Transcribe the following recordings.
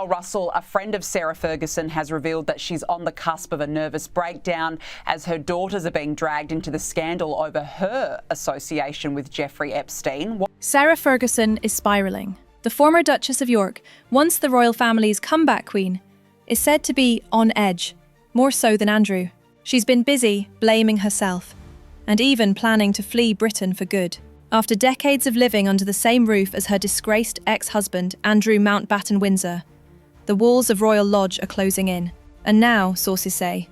Russell, a friend of Sarah Ferguson, has revealed that she's on the cusp of a nervous breakdown as her daughters are being dragged into the scandal over her association with Jeffrey Epstein. Sarah Ferguson is spiralling. The former Duchess of York, once the royal family's comeback queen, is said to be on edge, more so than Andrew. She's been busy blaming herself and even planning to flee Britain for good. After decades of living under the same roof as her disgraced ex-husband, Andrew Mountbatten Windsor, the walls of Royal Lodge are closing in. And now, sources say,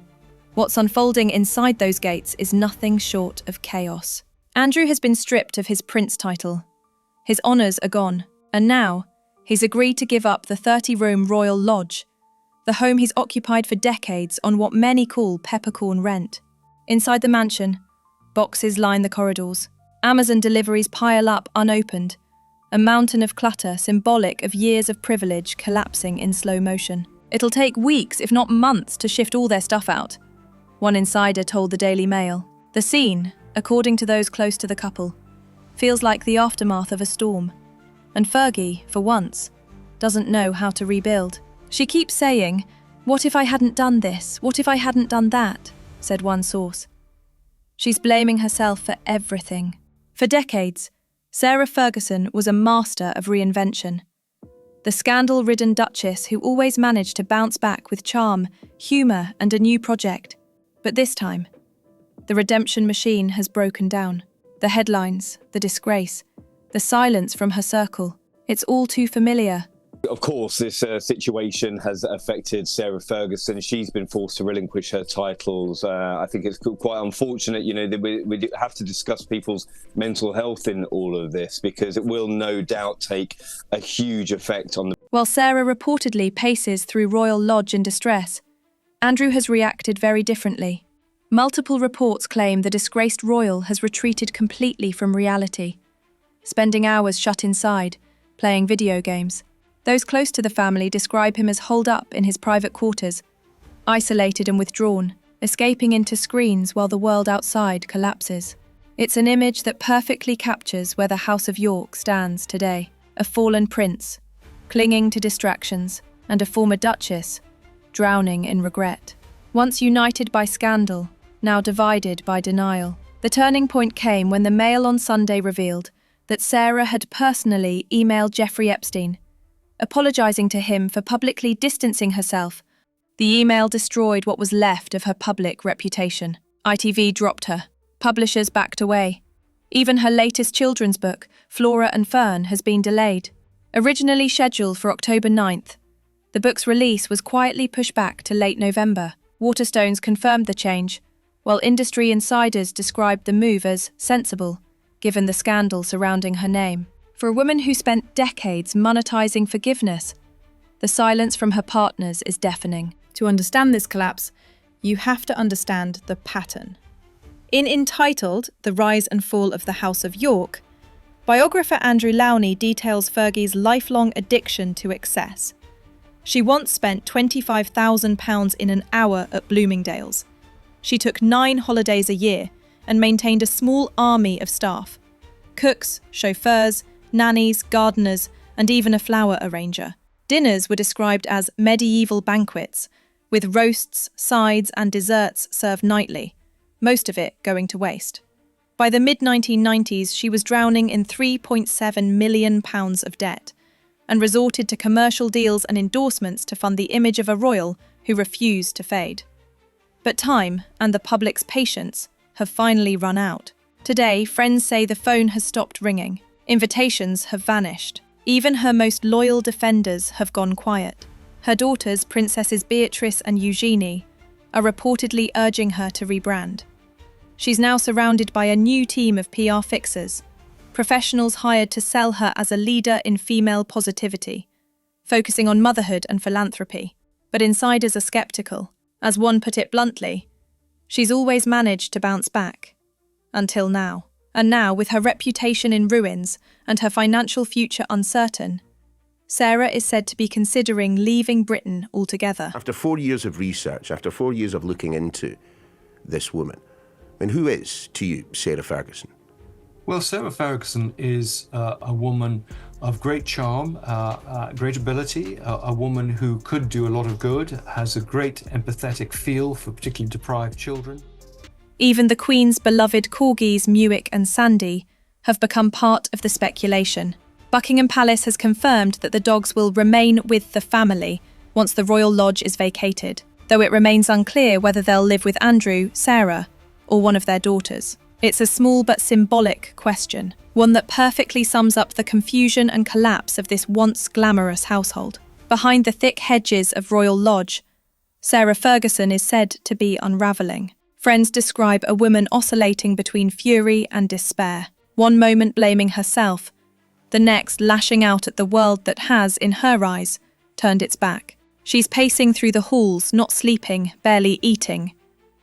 what's unfolding inside those gates is nothing short of chaos. Andrew has been stripped of his prince title. His honours are gone. And now, he's agreed to give up the 30-room Royal Lodge, the home he's occupied for decades on what many call peppercorn rent. Inside the mansion, boxes line the corridors. Amazon deliveries pile up unopened, a mountain of clutter symbolic of years of privilege collapsing in slow motion. It'll take weeks, if not months, to shift all their stuff out, one insider told the Daily Mail. The scene, according to those close to the couple, feels like the aftermath of a storm. And Fergie, for once, doesn't know how to rebuild. She keeps saying, "What if I hadn't done this? What if I hadn't done that?" said one source. She's blaming herself for everything. For decades, Sarah Ferguson was a master of reinvention. The scandal-ridden Duchess who always managed to bounce back with charm, humour and a new project. But this time, the redemption machine has broken down. The headlines, the disgrace, the silence from her circle. It's all too familiar. Of course, this situation has affected Sarah Ferguson. She's been forced to relinquish her titles. I think it's quite unfortunate, that we have to discuss people's mental health in all of this, because it will no doubt take a huge effect on the... While Sarah reportedly paces through Royal Lodge in distress, Andrew has reacted very differently. Multiple reports claim the disgraced royal has retreated completely from reality, spending hours shut inside, playing video games. Those close to the family describe him as holed up in his private quarters, isolated and withdrawn, escaping into screens while the world outside collapses. It's an image that perfectly captures where the House of York stands today. A fallen prince, clinging to distractions, and a former duchess, drowning in regret. Once united by scandal, now divided by denial. The turning point came when the Mail on Sunday revealed that Sarah had personally emailed Jeffrey Epstein, apologising to him for publicly distancing herself. The email destroyed what was left of her public reputation. ITV dropped her. Publishers backed away. Even her latest children's book, Flora and Fern, has been delayed. Originally scheduled for October 9th, the book's release was quietly pushed back to late November. Waterstones confirmed the change, while industry insiders described the move as sensible, given the scandal surrounding her name. For a woman who spent decades monetising forgiveness, the silence from her partners is deafening. To understand this collapse, you have to understand the pattern. In entitled The Rise and Fall of the House of York, biographer Andrew Lowney details Fergie's lifelong addiction to excess. She once spent £25,000 in an hour at Bloomingdale's. She took 9 holidays a year and maintained a small army of staff: cooks, chauffeurs, nannies, gardeners, and even a flower arranger. Dinners were described as medieval banquets, with roasts, sides, and desserts served nightly, most of it going to waste. By the mid-1990s, she was drowning in £3.7 million of debt, and resorted to commercial deals and endorsements to fund the image of a royal who refused to fade. But time, and the public's patience, have finally run out. Today, friends say the phone has stopped ringing. Invitations have vanished. Even her most loyal defenders have gone quiet. Her daughters, Princesses Beatrice and Eugenie, are reportedly urging her to rebrand. She's now surrounded by a new team of PR fixers, professionals hired to sell her as a leader in female positivity, focusing on motherhood and philanthropy. But insiders are skeptical. As one put it bluntly, she's always managed to bounce back. Until now. And now, with her reputation in ruins and her financial future uncertain, Sarah is said to be considering leaving Britain altogether. After 4 years of research, after 4 years of looking into this woman, who is, to you, Sarah Ferguson? Well, Sarah Ferguson is a woman of great charm, great ability, a woman who could do a lot of good, has a great empathetic feel for particularly deprived children. Even the Queen's beloved corgis, Muick and Sandy, have become part of the speculation. Buckingham Palace has confirmed that the dogs will remain with the family once the Royal Lodge is vacated, though it remains unclear whether they'll live with Andrew, Sarah, or one of their daughters. It's a small but symbolic question, one that perfectly sums up the confusion and collapse of this once glamorous household. Behind the thick hedges of Royal Lodge, Sarah Ferguson is said to be unraveling. Friends describe a woman oscillating between fury and despair, one moment blaming herself, the next lashing out at the world that has, in her eyes, turned its back. She's pacing through the halls, not sleeping, barely eating,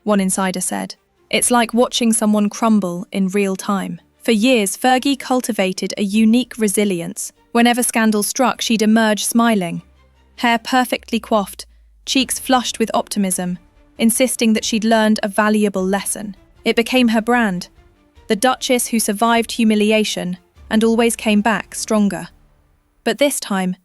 one insider said. It's like watching someone crumble in real time. For years, Fergie cultivated a unique resilience. Whenever scandal struck, she'd emerge smiling, hair perfectly coiffed, cheeks flushed with optimism, insisting that she'd learned a valuable lesson. It became her brand, the Duchess who survived humiliation and always came back stronger. But this time,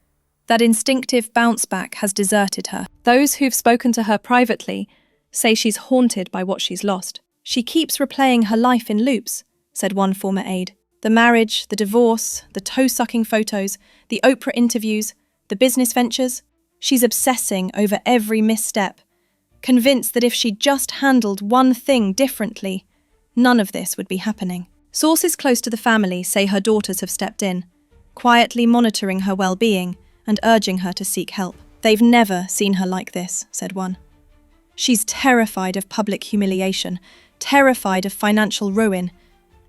that instinctive bounce back has deserted her. Those who've spoken to her privately say she's haunted by what she's lost. She keeps replaying her life in loops, said one former aide. The marriage, the divorce, the toe-sucking photos, the Oprah interviews, the business ventures. She's obsessing over every misstep, convinced that if she just handled one thing differently, none of this would be happening. Sources close to the family say her daughters have stepped in, quietly monitoring her well-being and urging her to seek help. They've never seen her like this, said one. She's terrified of public humiliation, terrified of financial ruin,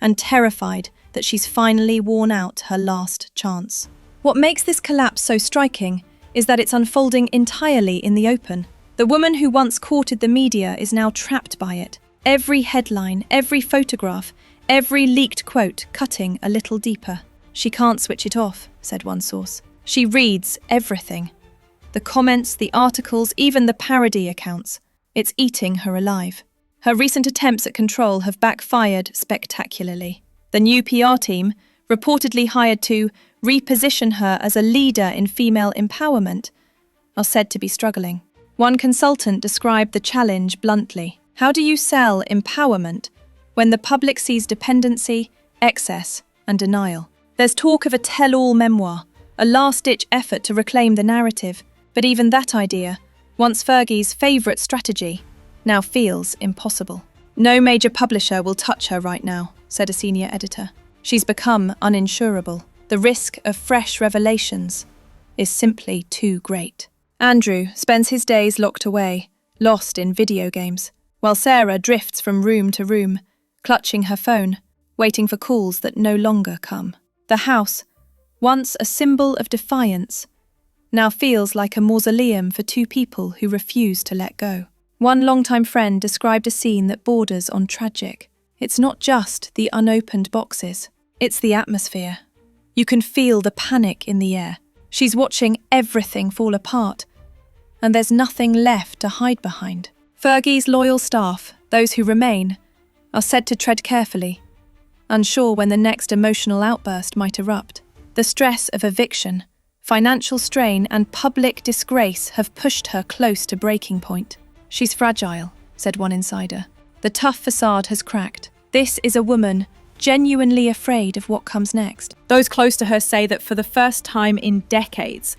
and terrified that she's finally worn out her last chance. What makes this collapse so striking is that it's unfolding entirely in the open. The woman who once courted the media is now trapped by it. Every headline, every photograph, every leaked quote cutting a little deeper. She can't switch it off, said one source. She reads everything. The comments, the articles, even the parody accounts. It's eating her alive. Her recent attempts at control have backfired spectacularly. The new PR team, reportedly hired to reposition her as a leader in female empowerment, are said to be struggling. One consultant described the challenge bluntly. How do you sell empowerment when the public sees dependency, excess, and denial? There's talk of a tell-all memoir, a last-ditch effort to reclaim the narrative, but even that idea, once Fergie's favourite strategy, now feels impossible. No major publisher will touch her right now, said a senior editor. She's become uninsurable. The risk of fresh revelations is simply too great. Andrew spends his days locked away, lost in video games, while Sarah drifts from room to room, clutching her phone, waiting for calls that no longer come. The house, once a symbol of defiance, now feels like a mausoleum for two people who refuse to let go. One longtime friend described a scene that borders on tragic. It's not just the unopened boxes, it's the atmosphere. You can feel the panic in the air. She's watching everything fall apart, and there's nothing left to hide behind. Fergie's loyal staff, those who remain, are said to tread carefully, unsure when the next emotional outburst might erupt. The stress of eviction, financial strain, and public disgrace have pushed her close to breaking point. She's fragile, said one insider. The tough facade has cracked. This is a woman genuinely afraid of what comes next. Those close to her say that for the first time in decades,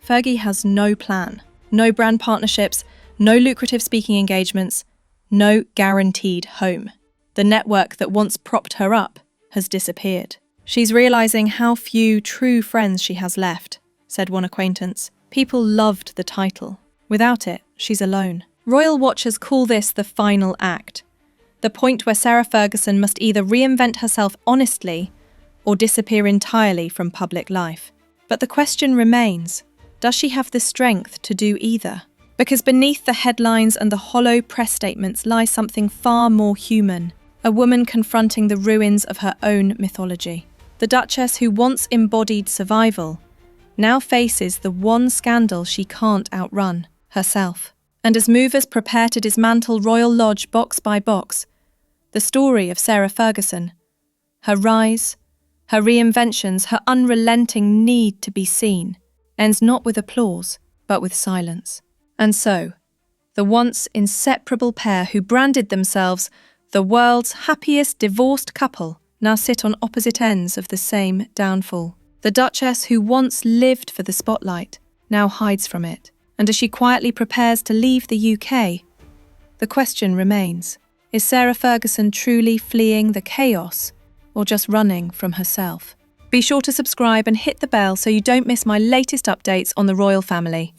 Fergie has no plan, no brand partnerships, no lucrative speaking engagements, no guaranteed home. The network that once propped her up has disappeared. She's realising how few true friends she has left, said one acquaintance. People loved the title. Without it, she's alone. Royal watchers call this the final act, the point where Sarah Ferguson must either reinvent herself honestly or disappear entirely from public life. But the question remains, does she have the strength to do either? Because beneath the headlines and the hollow press statements lies something far more human, a woman confronting the ruins of her own mythology. The Duchess who once embodied survival now faces the one scandal she can't outrun, herself. And as movers prepare to dismantle Royal Lodge box by box, the story of Sarah Ferguson, her rise, Her reinventions, her unrelenting need to be seen, ends not with applause, but with silence. And so, the once inseparable pair who branded themselves the world's happiest divorced couple now sit on opposite ends of the same downfall. The Duchess, who once lived for the spotlight, now hides from it. And as she quietly prepares to leave the UK, the question remains, is Sarah Ferguson truly fleeing the chaos or just running from herself? Be sure to subscribe and hit the bell so you don't miss my latest updates on the royal family.